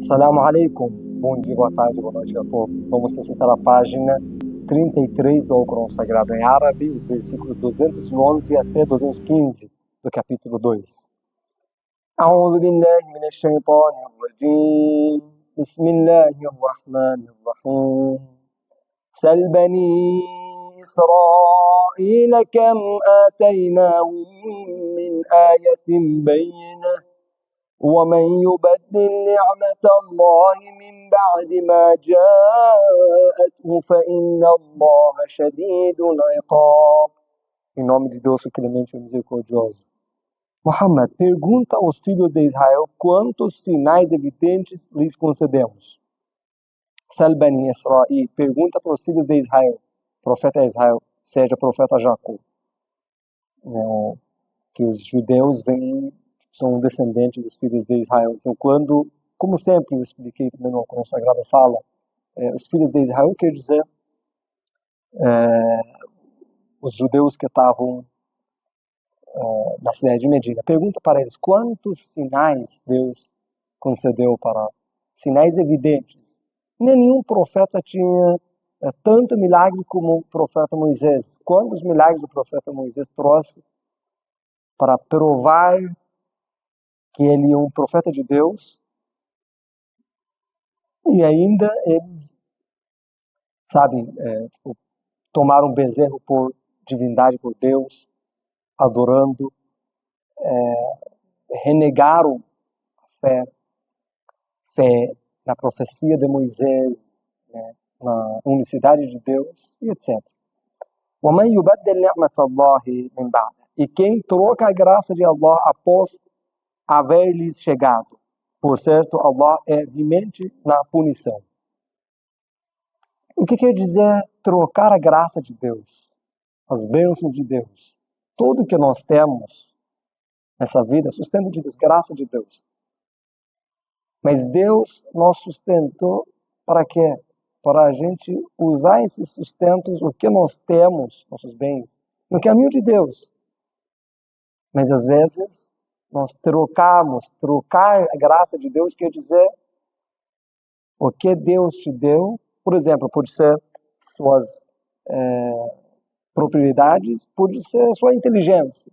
Assalamu alaikum. Bom dia, boa tarde, boa noite a todos. Vamos recitar a página 33 do Alcorão Sagrado em árabe, os versículos 211 até 215 do capítulo 2. A'udhu billahi minash shaitanir rajim. Bismillahir rahmanir rahim. Sal bani Israila kam ataynahum min ayatin bayyinah. ومن يبدل نعمة الله من بعد ما جاءته فإن الله شديد العقاب. Em nome de Deus, o clemente e misericordioso. Muhammad, pergunta aos filhos de Israel quantos sinais evidentes lhes concedemos. Sal bani Israel, pergunta para os filhos de Israel, profeta Israel, seja profeta Jacó, que os judeus são descendentes dos filhos de Israel. Então, quando, como sempre eu expliquei também no Alcorão Sagrado, fala, os filhos de Israel quer dizer os judeus que estavam na cidade de Medina. Pergunta para eles quantos sinais Deus concedeu para sinais evidentes. Nenhum profeta tinha tanto milagre como o profeta Moisés. Quantos milagres o profeta Moisés trouxe para provar que ele é um profeta de Deus, e ainda eles, tomaram bezerro por divindade, por Deus, adorando, renegaram a fé na profecia de Moisés, na unicidade de Deus, e etc. وَمَنْ يُبَدِّلْ نِعْمَةَ اللَّهِ مِنْ بَعْدِهِ. E quem troca a graça de Allah após haver-lhes chegado. Por certo, Allah é veemente na punição. O que quer dizer trocar a graça de Deus? As bênçãos de Deus. Tudo que nós temos nessa vida é sustento de Deus, graça de Deus. Mas Deus nos sustentou para quê? Para a gente usar esses sustentos, o que nós temos, nossos bens, no caminho de Deus. Mas às vezes nós trocar a graça de Deus quer dizer o que Deus te deu, por exemplo, pode ser suas propriedades, pode ser sua inteligência,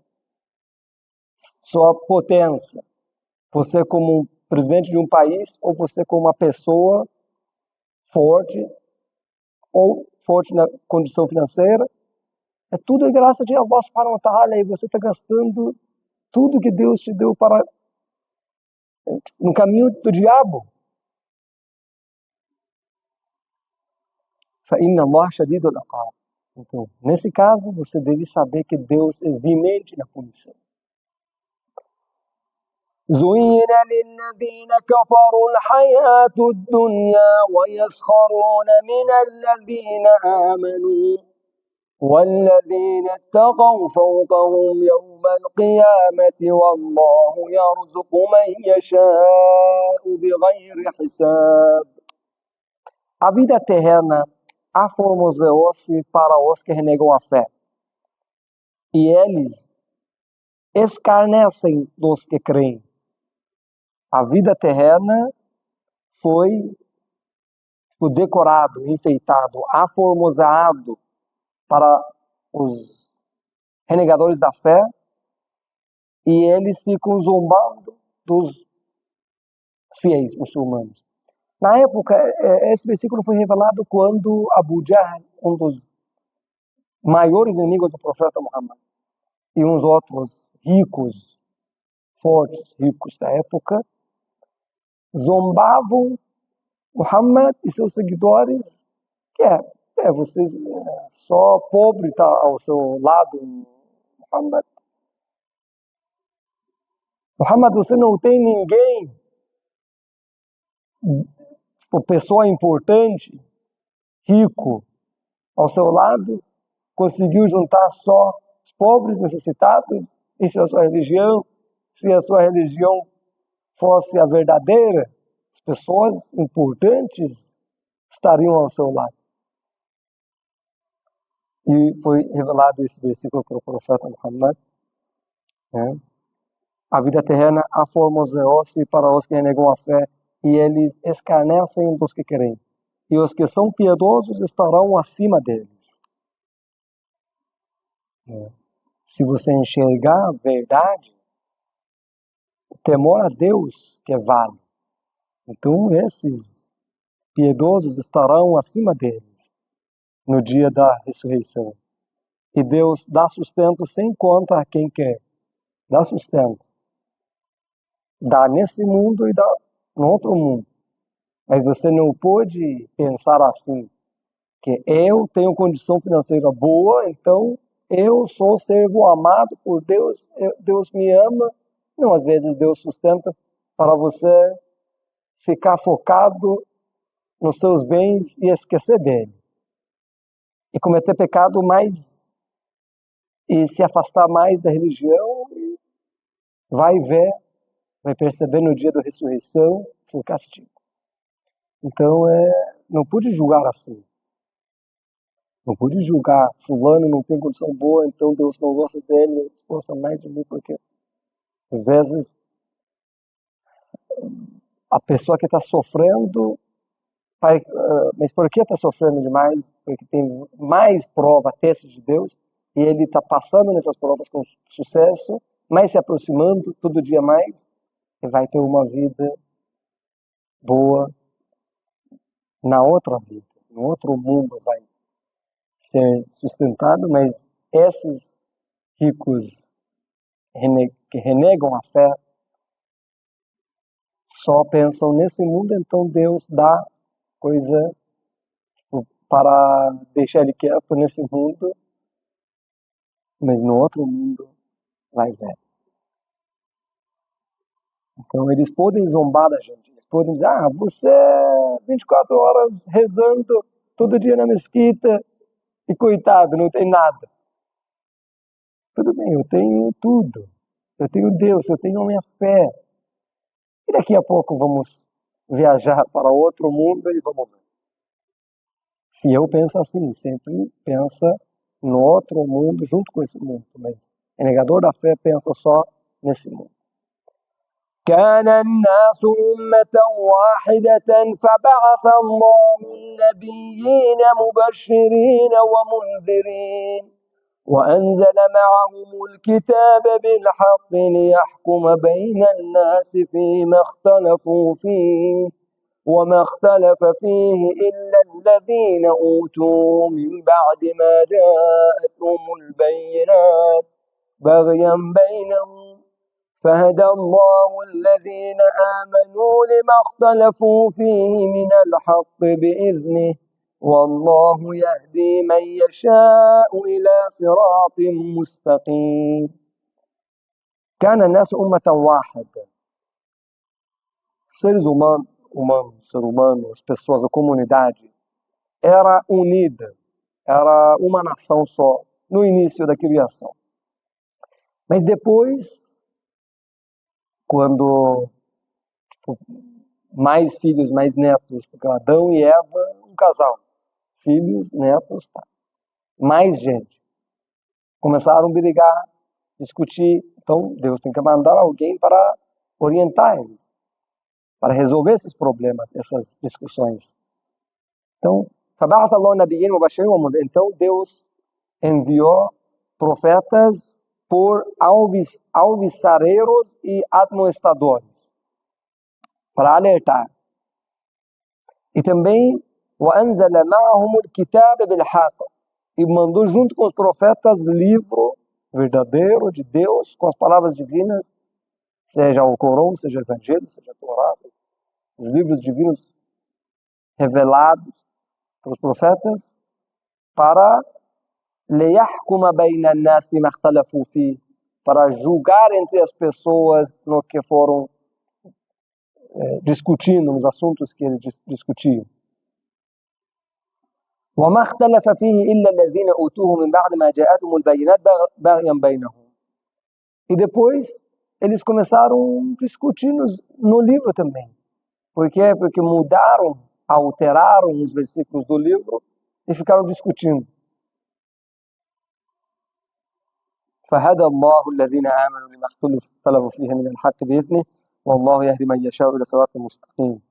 sua potência, você como um presidente de um país, ou você como uma pessoa forte, ou forte na condição financeira, tudo é graça de Allah subhanahu wa ta'ala, e você está gastando tudo que Deus te deu para no caminho do diabo. فَإِنَّ اللَّهَ شَدِيدُ الْعِقَابِ. Então, nesse caso, você deve saber que Deus é veemente na punição. زُيِّنَ لِلَّذِينَ كَفَرُوا الْحَيَاةُ الدُّنْيَا وَيَسْخَرُونَ مِنَ الَّذِينَ آمَنُوا والذين اتقوا فوقهم يوم القيامة والله يرزق من يشاء بغير حساب. A vida terrena aformoseou-se para os que renegam a fé, e eles escarnecem dos que creem. A vida terrena foi decorado, enfeitado, aformoseado para os renegadores da fé, e eles ficam zombando dos fiéis muçulmanos. Na época, esse versículo foi revelado quando Abu Jahl, um dos maiores inimigos do profeta Muhammad, e uns outros fortes ricos da época, zombavam Muhammad e seus seguidores, vocês só pobre está ao seu lado, Muhammad. Muhammad, você não tem ninguém, pessoa importante, rico, ao seu lado, conseguiu juntar só os pobres necessitados. Isso é a sua religião. Se a sua religião fosse a verdadeira, as pessoas importantes estariam ao seu lado. E foi revelado esse versículo pelo profeta Muhammad. A vida terrena aformoseou-se para os que renegam a fé, e eles escarnecem dos que creem. E os que são piedosos estarão acima deles. Se você enxergar a verdade, o temor a Deus que vale. Então esses piedosos estarão acima deles no dia da ressurreição. E Deus dá sustento sem conta a quem quer. Dá sustento. Dá nesse mundo e dá no outro mundo. Mas você não pode pensar assim, que eu tenho condição financeira boa, então eu sou servo amado por Deus, Deus me ama. Não, às vezes Deus sustenta para você ficar focado nos seus bens e esquecer dele. E cometer pecado mais, e se afastar mais da religião, e vai ver, vai perceber no dia da ressurreição seu castigo. Então, não pude julgar assim. Não pude julgar, fulano não tem condição boa, então Deus não gosta dele, Deus gosta mais de mim, porque às vezes a pessoa que está sofrendo, mas por que está sofrendo demais? Porque tem mais prova, testes de Deus, e ele está passando nessas provas com sucesso, mas se aproximando todo dia mais, e vai ter uma vida boa na outra vida, no outro mundo vai ser sustentado, mas esses ricos que renegam a fé só pensam nesse mundo, então Deus dá coisa para deixar ele quieto nesse mundo, mas no outro mundo vai ver. Então eles podem zombar da gente, eles podem dizer, você 24 horas rezando todo dia na mesquita e coitado, não tem nada. Tudo bem, eu tenho tudo. Eu tenho Deus, eu tenho a minha fé. E daqui a pouco vamos viajar para outro mundo e vamos ver. Fiel pensa assim, sempre pensa no outro mundo junto com esse mundo, mas o negador da fé pensa só nesse mundo. كان الناس أمة واحدة فبعث الله النبيين مبشرين ومنذرين وأنزل معهم الكتاب بالحق ليحكم بين الناس فيما اختلفوا فيه وما اختلف فيه إلا الذين أوتوا من بعد ما جاءتهم البينات بغيا بينهم فهدى الله الذين آمنوا لما اختلفوا فيه من الحق بإذنه والله يهدي من يشاء إلى صراط مستقيم. كان الناس أمة واحدة. Seres humanos, ser humano, as pessoas, a comunidade, era unida, era uma nação só, no início da criação. Mas depois, quando mais filhos, mais netos, porque Adão e Eva, um casal, filhos, netos, tá. Mais gente. Começaram a brigar, discutir, então Deus tem que mandar alguém para orientar eles, para resolver esses problemas, essas discussões. Então, então Deus enviou profetas por alvissareiros e admoestadores, para alertar. E também وَأَنزَلَ مَعَهُمُ الْكِتَابَ بِالْحَقِّ, e mandou junto com os profetas livro verdadeiro de Deus, com as palavras divinas, seja o Corão, seja o Evangelho, seja a Torá, os livros divinos revelados pelos profetas, para لِيَحْكُمَ بَيْنَ النَّاسِ فِيمَا اخْتَلَفُوا فِيهِ, para julgar entre as pessoas no que foram discutindo, nos assuntos que eles discutiam. وَمَا اخْتَلَفَ فِيهِ إِلَّا الَّذِينَ أُوتُوهُ مِنْ بَعْدِ مَا جَاءَتْهُمُ الْبَيِّنَاتُ بَغْيًا بَيْنَهُمْ. E depois eles começaram a discutir no livro também. Por quê? Porque alteraram os versículos do livro e ficaram discutindo. فهدى الله الذين آمنوا لما اختلفوا فيه من الحق بإذنه والله يهدي من يشاء إلى صراط مستقيم.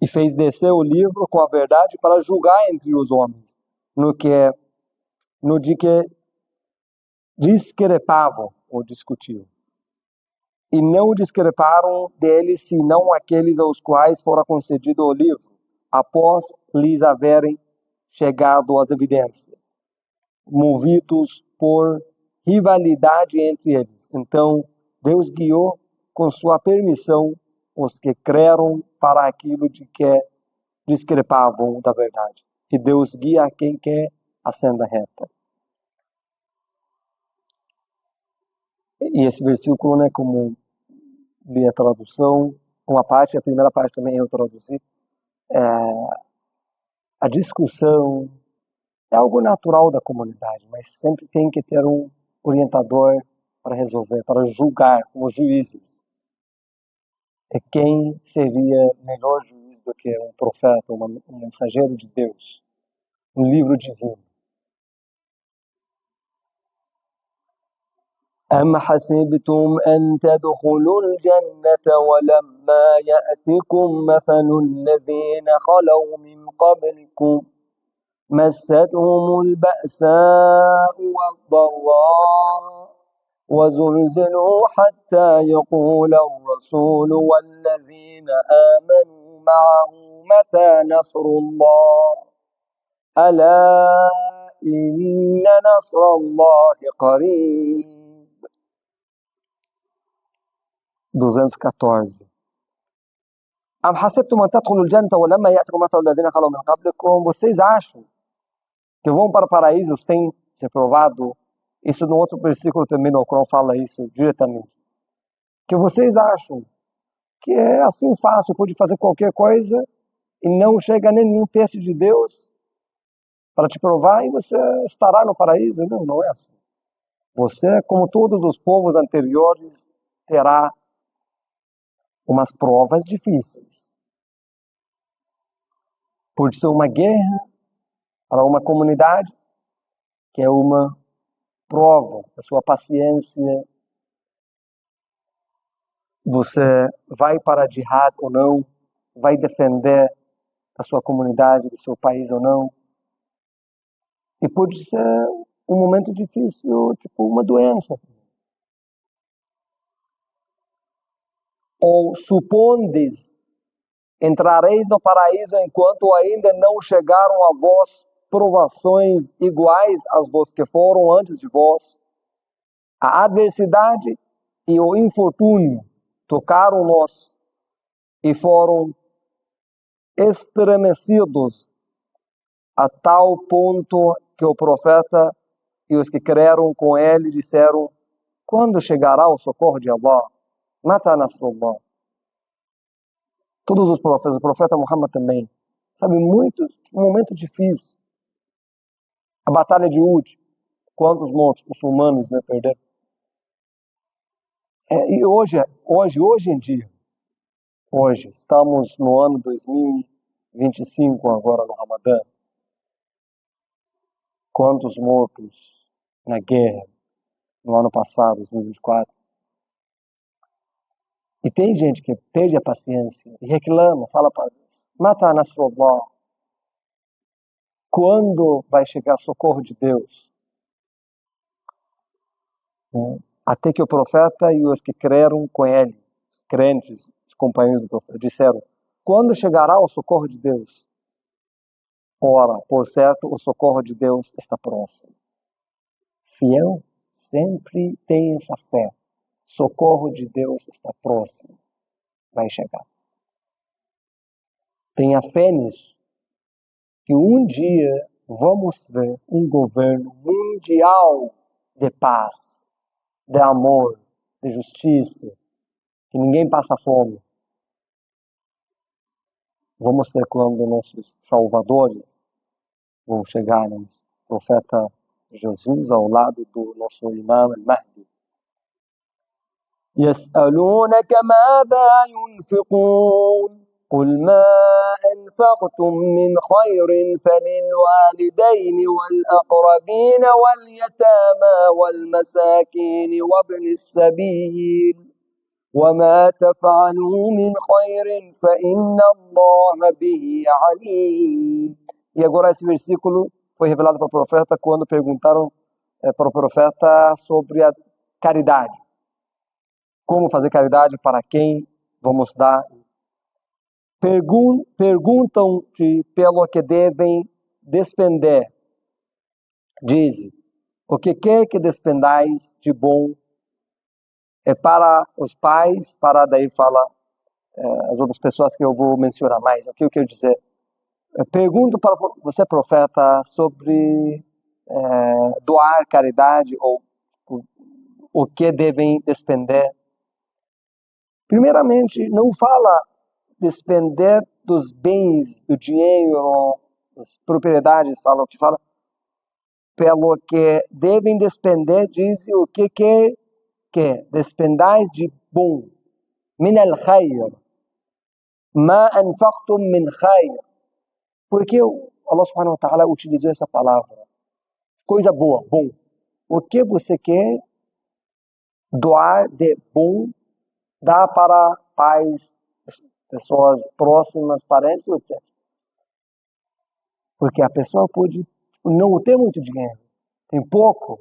e fez descer o livro com a verdade para julgar entre os homens, no de que discrepavam ou discutiam. E não discreparam deles, senão aqueles aos quais fora concedido o livro, após lhes haverem chegado as evidências, movidos por rivalidade entre eles. Então, Deus guiou com sua permissão os que creram para aquilo de que discrepavam da verdade. E Deus guia a quem quer a senda reta. E esse versículo, né, como li a tradução, uma parte, a primeira parte também eu traduzi, a discussão é algo natural da comunidade, mas sempre tem que ter um orientador para resolver, para julgar, como juízes. E quem seria melhor juiz do que um profeta, um mensageiro de Deus, um livro divino? أم حسبتم أن تدخلوا الجنة ولما يأتكم مثل الذين خلوا من قبلكم مستهم البأساء والضراء وزلزلوا حتى يقول الرسول والذين آمنوا معه متى نصر الله ألا إن نصر الله قريب. 214. أم حسبتم أن تدخلوا الجنة ولما يأتكم مثل الذين خلوا من قبلكم. Vocês acham que vão para o paraíso sem ser provado? Isso no outro versículo também no qual fala isso diretamente. Que vocês acham que é assim fácil, pode fazer qualquer coisa e não chega a nenhum teste de Deus para te provar e você estará no paraíso? Não, não é assim. Você, como todos os povos anteriores, terá umas provas difíceis. Por ser uma guerra para uma comunidade, que é uma prova da sua paciência. Você vai para a jihad ou não? Vai defender a sua comunidade, do seu país ou não? E pode ser um momento difícil, tipo uma doença. Ou supondes, entrareis no paraíso enquanto ainda não chegaram a vós provações iguais às vós que foram antes de vós. A adversidade e o infortúnio tocaram-nos e foram estremecidos a tal ponto que o profeta e os que creram com ele disseram: quando chegará o socorro de Allah? Mata Nasrullah. Todos os profetas, o profeta Muhammad também, sabe, um momento difícil. A batalha de Uhud, quantos mortos muçulmanos, né, perderam? E hoje em dia, hoje, estamos no ano 2025, agora no Ramadã. Quantos mortos na guerra no ano passado, 2024? E tem gente que perde a paciência e reclama, fala para Deus: Mata Nasrullah. Quando vai chegar socorro de Deus? Até que o profeta e os que creram com ele, os crentes, os companheiros do profeta, disseram: quando chegará o socorro de Deus? Ora, por certo, o socorro de Deus está próximo. Fiel sempre tem essa fé. Socorro de Deus está próximo. Vai chegar. Tenha fé nisso. Que um dia vamos ver um governo mundial de paz, de amor, de justiça, que ninguém passa fome. Vamos ver quando nossos salvadores vão chegar, né? O profeta Jesus ao lado do nosso imã al-Mahdi. يسألونك ماذا ينفقون قل ما أنفقتم من خير فللوالدين والأقربين واليتامى والمساكين وابن السبيل وَمَا تَفْعَلُوا مِنْ خَيْرٍ فَإِنَّ اللَّهَ بِهِ عَلِيمٌ. E agora esse versículo foi revelado para o profeta quando perguntaram para o profeta sobre a caridade. Como fazer caridade, para quem vamos dar. Perguntam-te pelo que devem despender. Dize, o que quer que despendais de bom é para os pais, para daí fala as outras pessoas que eu vou mencionar mais. O que eu quero dizer? Pergunto para você, profeta, sobre doar caridade ou o que devem despender. Primeiramente, não fala despender dos bens, do dinheiro, das propriedades, fala o que fala. Pelo que devem despender, diz o que quer que despendais de bom. Min al-khayr. Ma anfaqtum min khayr. Porque Allah subhanahu wa ta'ala utilizou essa palavra. Coisa boa, bom. O que você quer doar de bom, dá para pais, pessoas próximas, parentes, etc. Porque a pessoa pode não ter muito dinheiro, tem pouco,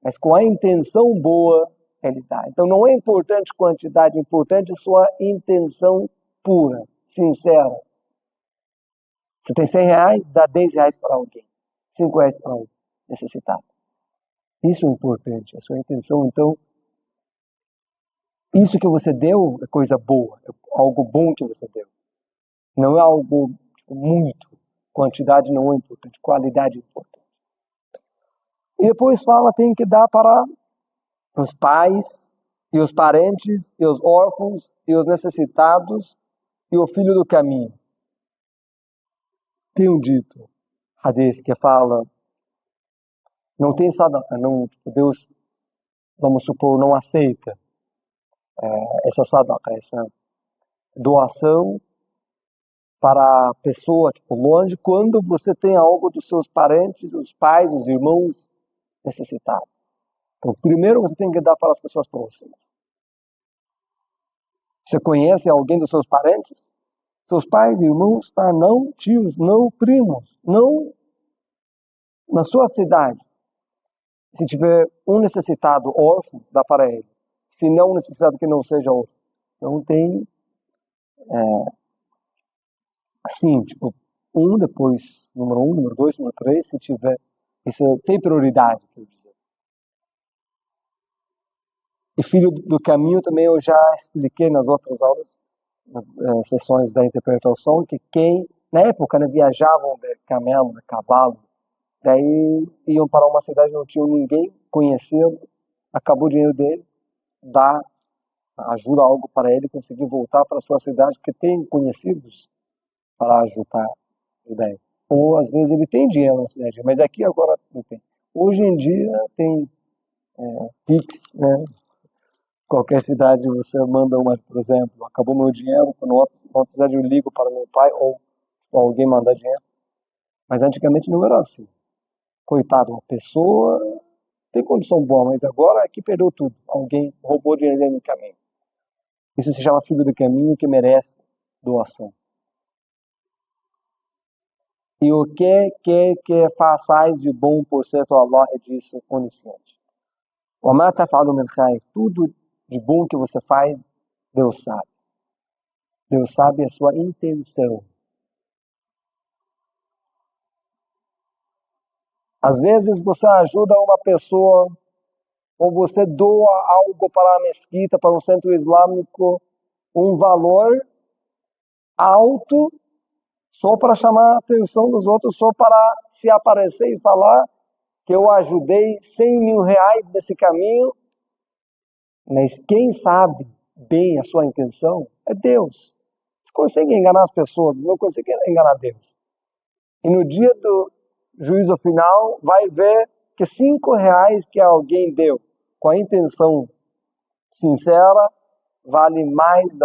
mas com a intenção boa, ele dá. Então não é importante quantidade, é importante sua intenção pura, sincera. Você tem 100 reais, dá 10 reais para alguém, 5 reais para um necessitado. Isso é importante, a sua intenção. Então, isso que você deu é coisa boa, é algo bom que você deu. Não é algo muito. Quantidade não é importante, qualidade é importante. E depois fala, tem que dar para os pais, e os parentes, e os órfãos, e os necessitados, e o filho do caminho. Tem um dito, hadith, que fala, não tem sadaqa, não, Deus, vamos supor, não aceita essa sadaqa, essa doação para a pessoa, longe, quando você tem algo dos seus parentes, os pais, os irmãos necessitados. Então, primeiro você tem que dar para as pessoas próximas. Você conhece alguém dos seus parentes? Seus pais, irmãos, tá? Não tios, não primos, não na sua cidade. Se tiver um necessitado órfão, dá para ele. Se não, um necessitado que não seja órfão. Então tem assim, depois número 1, número 2, número 3, se tiver, isso tem prioridade, quer dizer. E filho do caminho também eu já expliquei nas outras aulas, nas sessões da interpretação, que quem, na época, viajavam de camelo, de cavalo, daí iam para uma cidade, não tinham ninguém conhecido, acabou o dinheiro dele, dá, ajuda algo para ele conseguir voltar para a sua cidade, que tem conhecidos para ajudar. Ou às vezes ele tem dinheiro na cidade, mas aqui agora não tem. Hoje em dia tem Pix, né? Qualquer cidade você manda uma, por exemplo, acabou meu dinheiro, na outra cidade eu ligo para meu pai ou alguém mandar dinheiro. Mas antigamente não era assim. Coitado, uma pessoa tem condição boa, mas agora aqui perdeu tudo. Alguém roubou dinheiro dele no caminho. Isso se chama filho do caminho que merece doação. E o que quer que façais de bom, por certo Allah é disso onisciente. وَمَا تَفْعَلُوا مِنْ خَيْرٍ. Tudo de bom que você faz, Deus sabe. Deus sabe a sua intenção. Às vezes você ajuda uma pessoa ou você doa algo para a mesquita, para um centro islâmico, um valor alto, só para chamar a atenção dos outros, só para se aparecer e falar que eu ajudei 100 mil reais nesse caminho. Mas quem sabe bem a sua intenção é Deus. Você consegue enganar as pessoas, não consegue enganar Deus. E no dia do juízo final, vai ver que 5 reais que alguém deu com a intenção sincera vale mais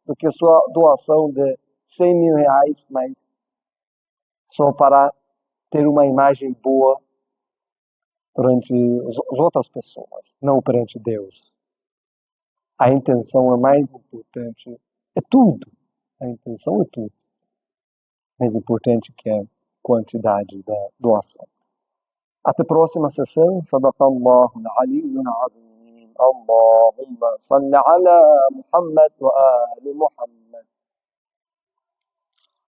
do que sua doação de 100 mil reais, mas só para ter uma imagem boa perante as outras pessoas, não perante Deus. A intenção é mais importante. É tudo. A intenção é tudo. Mais importante que a quantidade da doação. Até a próxima sessão. Sadaqallahu al-aliyyul azim. Allahumma salli ala Muhammad wa ali Muhammad.